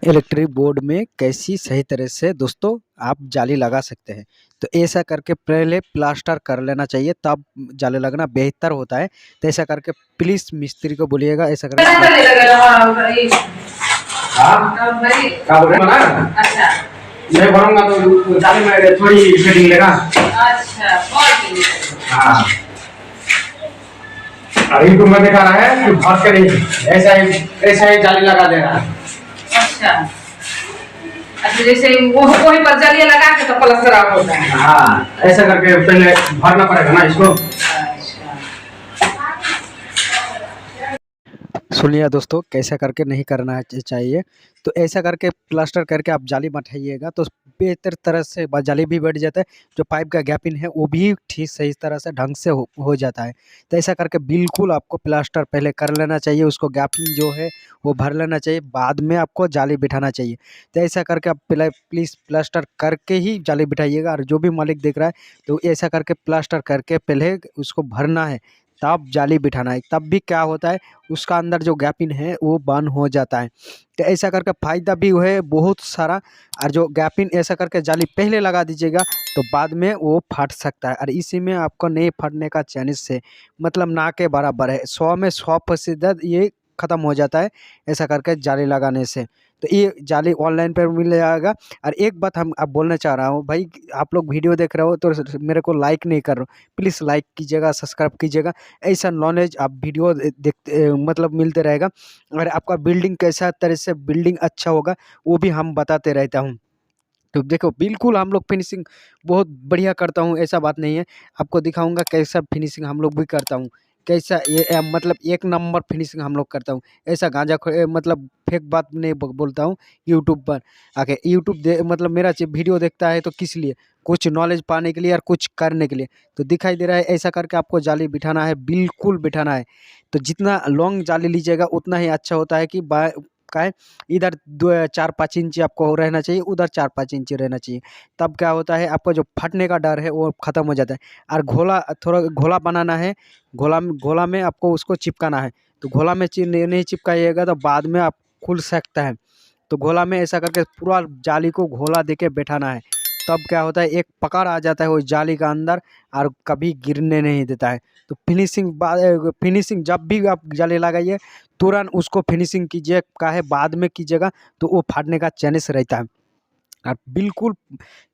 Electric board में कैसी सही तरह से दोस्तों आप जाली लगा सकते हैं। तो ऐसा करके पहले प्लास्टर कर लेना चाहिए, तब जाली लगना बेहतर होता है। तो ऐसा करके प्लीज मिस्त्री को बोलिएगा ऐसा करके। अच्छा मैं भरूंगा तो जाली में थोड़ी फिटिंग लेगा। अच्छा हाँ अभी तो मैं दिखा रहा है कि भर कर ऐसा ही जाली लगा दे रहा है। अच्छा अच्छा जैसे वो वही पर जाली लगा के तो प्लास्टर आप होता है। हाँ ऐसा करके पहले भरना पड़ेगा ना इसको। सुनिए दोस्तों, कैसा करके नहीं करना चाहिए। तो ऐसा करके प्लास्टर करके आप जाली बैठाइएगा तो बेहतर तरह से जाली भी बैठ जाता है। जो पाइप का गैपिंग है वो भी ठीक सही तरह से ढंग से हो जाता है। तो ऐसा करके बिल्कुल आपको प्लास्टर पहले कर लेना चाहिए, उसको गैपिंग जो है वो भर लेना चाहिए, बाद में आपको जाली बिठाना चाहिए। तो ऐसा करके आप पहले प्लीज़ प्लास्टर करके ही जाली बिठाइएगा। और जो भी मालिक देख रहा है तो ऐसा करके प्लास्टर करके पहले उसको भरना है, तब जाली बिठाना है। तब भी क्या होता है, उसका अंदर जो गैपिंग है वो बंद हो जाता है। तो ऐसा करके फ़ायदा भी है बहुत सारा। और जो गैपिंग ऐसा करके जाली पहले लगा दीजिएगा तो बाद में वो फट सकता है। और इसी में आपको नहीं फटने का चांस है, मतलब ना के बराबर है। 100 में 100% ये ख़त्म हो जाता है ऐसा करके जाली लगाने से। तो ये जाली ऑनलाइन पर मिल जाएगा। और एक बात हम अब बोलना चाह रहा हूँ भाई, आप लोग वीडियो देख रहे हो तो मेरे को लाइक नहीं कर रहे हो, प्लीज़ लाइक कीजिएगा, सब्सक्राइब कीजिएगा। ऐसा नॉलेज आप वीडियो देखते मतलब मिलते रहेगा। और आपका बिल्डिंग कैसा तरह से बिल्डिंग अच्छा होगा वो भी हम बताते रहता हूँ। तो देखो बिल्कुल हम लोग फिनिशिंग बहुत बढ़िया करता हूँ, ऐसा बात नहीं है। आपको दिखाऊंगा कैसा फिनिशिंग हम लोग भी करता हूँ, कैसा ये मतलब एक नंबर फिनिशिंग हम लोग करता हूँ। ऐसा मतलब फेक बात नहीं बोलता हूँ। यूट्यूब पर आके मतलब मेरा वीडियो देखता है तो किस लिए, कुछ नॉलेज पाने के लिए और कुछ करने के लिए। तो दिखाई दे रहा है ऐसा करके आपको जाली बिठाना है, बिल्कुल बिठाना है। तो जितना लॉन्ग जाली लीजिएगा उतना ही अच्छा होता है कि का है, इधर 4-5 इंची आपको रहना चाहिए, उधर 4-5 इंची रहना चाहिए। तब क्या होता है, आपका जो फटने का डर है वो ख़त्म हो जाता है। और थोड़ा घोला बनाना है, घोला में आपको उसको चिपकाना है। तो घोला में नहीं चिपकाइएगा तो बाद में आप खुल सकता है। तो घोला में ऐसा करके पूरा जाली को घोला देके बैठाना है। तब क्या होता है, एक पकड़ आ जाता है वो जाली का अंदर और कभी गिरने नहीं देता है। तो फिनिशिंग जब भी आप जाली लगाइए तुरंत उसको फिनिशिंग कीजिए, काहे बाद में कीजिएगा तो वो फाटने का चांस रहता है। और बिल्कुल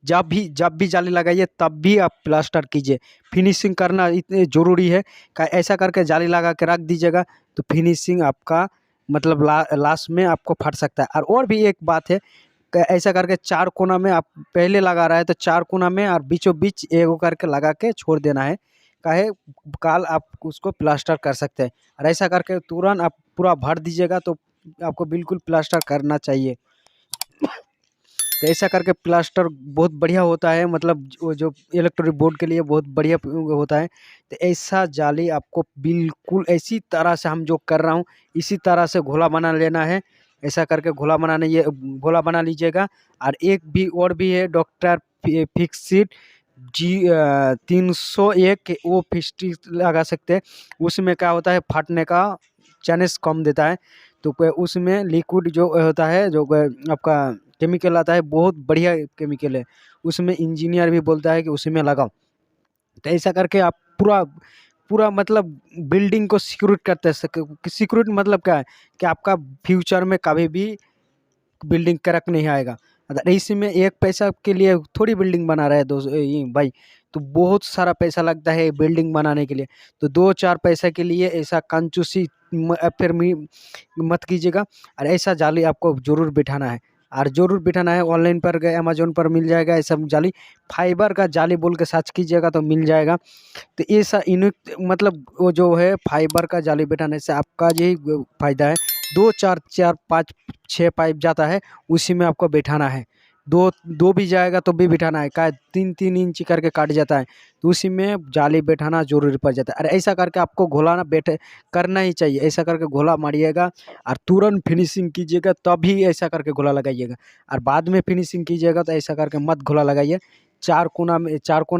जब भी जाली लगाइए तब भी आप प्लास्टर कीजिए। फिनिशिंग करना इतने ज़रूरी है कि ऐसा करके जाली लगा के रख दीजिएगा तो फिनिशिंग आपका मतलब लास्ट में आपको फट सकता है। और भी एक बात है, ऐसा करके 4 कोना में आप पहले लगा रहा है तो 4 कोना में और बीचों बीच एगो करके लगा के छोड़ देना है, काहे काल आप उसको प्लास्टर कर सकते हैं। और ऐसा करके तुरंत आप पूरा भर दीजिएगा तो आपको बिल्कुल प्लास्टर करना चाहिए। तो ऐसा करके प्लास्टर बहुत बढ़िया होता है, मतलब वो जो इलेक्ट्रिक बोर्ड के लिए बहुत बढ़िया होता है। तो ऐसा जाली आपको बिल्कुल इसी तरह से हम जो कर रहा हूँ इसी तरह से घोला बना लेना है। ऐसा करके घोला बना लीजिएगा। और एक भी और भी है डॉक्टर फिक्सिट जी 301 वो फिक्सिट लगा सकते हैं। उसमें क्या होता है, फटने का चांस कम देता है। तो उसमें लिक्विड जो होता है, जो आपका केमिकल आता है, बहुत बढ़िया केमिकल है। उसमें इंजीनियर भी बोलता है कि उसी में लगाओ। तो ऐसा करके आप पूरा पूरा मतलब बिल्डिंग को सिक्योर करते हैं। सिक्योर मतलब क्या है कि आपका फ्यूचर में कभी भी बिल्डिंग क्रैक नहीं आएगा। अगर इसी में एक पैसा के लिए थोड़ी बिल्डिंग बना रहे हैं दोस्त ये भाई, तो बहुत सारा पैसा लगता है बिल्डिंग बनाने के लिए। तो 2-4 पैसे के लिए ऐसा कंजूसी मत कीजिएगा। और ऐसा जाली आपको ज़रूर बिठाना है। और ज़रूर बिठाना है, ऑनलाइन पर गए अमेज़न पर मिल जाएगा ऐसा जाली। फाइबर का जाली बोल के सर्च कीजिएगा तो मिल जाएगा। तो ऐसा यूनिक मतलब वो जो है फाइबर का जाली बिठाने से आपका यही फ़ायदा है। 2-4 5-6 पाइप जाता है उसी में आपको बैठाना है। 2 भी जाएगा तो भी बिठाना है, क्या 3-3 इंच करके काट जाता है तो उसी में जाली बैठाना ज़रूरी पड़ जाता है। और ऐसा करके आपको घोलाना बैठे करना ही चाहिए। ऐसा करके घोला मारिएगा और तुरंत फिनिशिंग कीजिएगा, तभी ऐसा करके घोला लगाइएगा। और बाद में फिनिशिंग कीजिएगा तो ऐसा करके मत घोला लगाइए। 4 कोना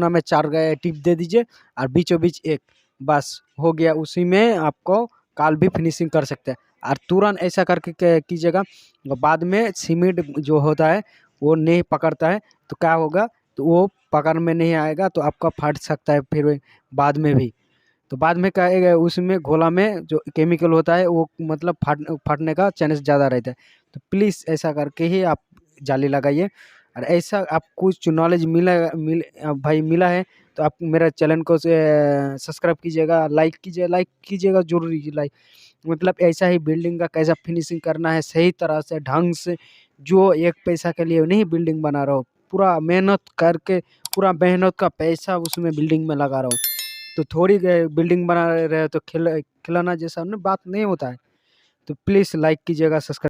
में 4 टिप दे दीजिए और बीचों बीच एक, बस हो गया। उसी में आपको काल भी फिनिशिंग कर सकते हैं। और तुरंत ऐसा करके कीजिएगा। बाद में सीमेंट जो होता है वो नहीं पकड़ता है, तो क्या होगा, तो वो पकड़ में नहीं आएगा, तो आपका फट सकता है फिर बाद में भी। तो बाद में क्या है, उसमें घोला में जो केमिकल होता है वो मतलब फटने का चांस ज़्यादा रहता है। तो प्लीज़ ऐसा करके ही आप जाली लगाइए। और ऐसा आप कुछ नॉलेज भाई मिला है तो आप मेरा चैनल को सब्सक्राइब कीजिएगा, लाइक कीजिएगा जरूरी लाइक। मतलब ऐसा ही बिल्डिंग का कैसा फिनिशिंग करना है सही तरह से ढंग से, जो एक पैसा के लिए नहीं बिल्डिंग बना रहा हो, पूरा मेहनत करके पूरा मेहनत का पैसा उसमें बिल्डिंग में लगा रहा हो। तो थोड़ी बिल्डिंग बना रहे हो तो खिलौना जैसा ना बात नहीं होता है। तो प्लीज़ लाइक कीजिएगा, सब्सक्राइब